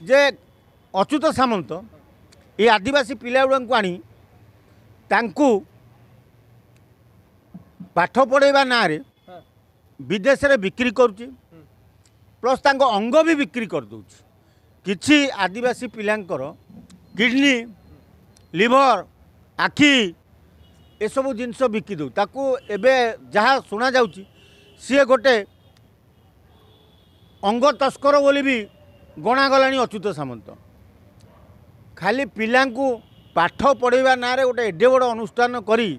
जे अच्युत सामंत ये आदिवासी पिला गुड़ाक आनी तांकू पाठ पढ़ेवा ना रे विदेश रे बिक्री करुच्ची प्लस तांको अंग भी बिक्री कर दउछि। किछि आदिवासी पिलांकर किडनी लिवर आखि ए सब जिनस बिकी दउ ताकू एबे जहाँ शुणा जाउछि सी गोटे अंग तस्कर बोली भी गणागलाणी अच्युत सामंत। खाली पिलांकू पाठ पढ़ेवा ना रे गोटे एडे बड़ अनुष्ठान करी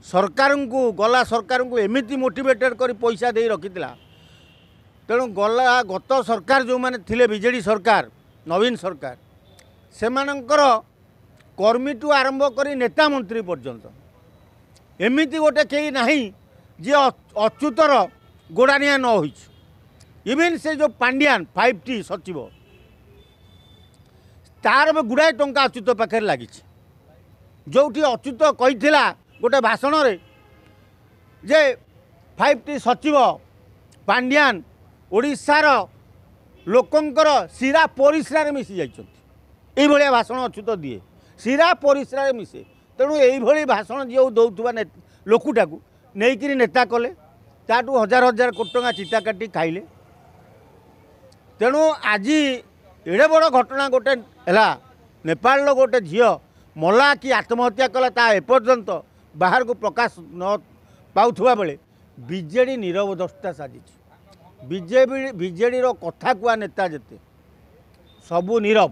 सरकार को गला सरकार को एमिति मोटिवेटेड करी पैसा दे रखिथिला। तेणु गला गत सरकार जो माने थिले बीजेडी सरकार नवीन सरकार से कर्मी टू आरंभ करी नेता मंत्री पर्यंत एमिति गोटे कहीं नहीं जे अच्युतर गोड़ानिया न हो। इवेन से जो पांड्यान 5T सचिव तार भी गुड़ाए टंका अच्युत पाखे लगी जो अच्युत कही गोटे भाषण रे जे 5T सचिव पांड्यान ओडिशार लोकंकर शिरा परिश्रा मिसी जाइए भाषण अच्युत दिए शिरा परिश्रा मिसे। तेणु यही भाषण जी दौथुवा लोकटा को नहीं नेता कले ताठू हजार हजार कोटी टंका चिता काटी खाइले। तेणु आज एड़े बड़ घटना गोटे है नेपाल गोटे झील मला कि आत्महत्या कला ता एपर्यंत बाहर को प्रकाश न पाउथुवा बेले बीजेडी नीरव दस्ता साजी बीजेडी कथा कुआ नेता जेते सबू नीरव।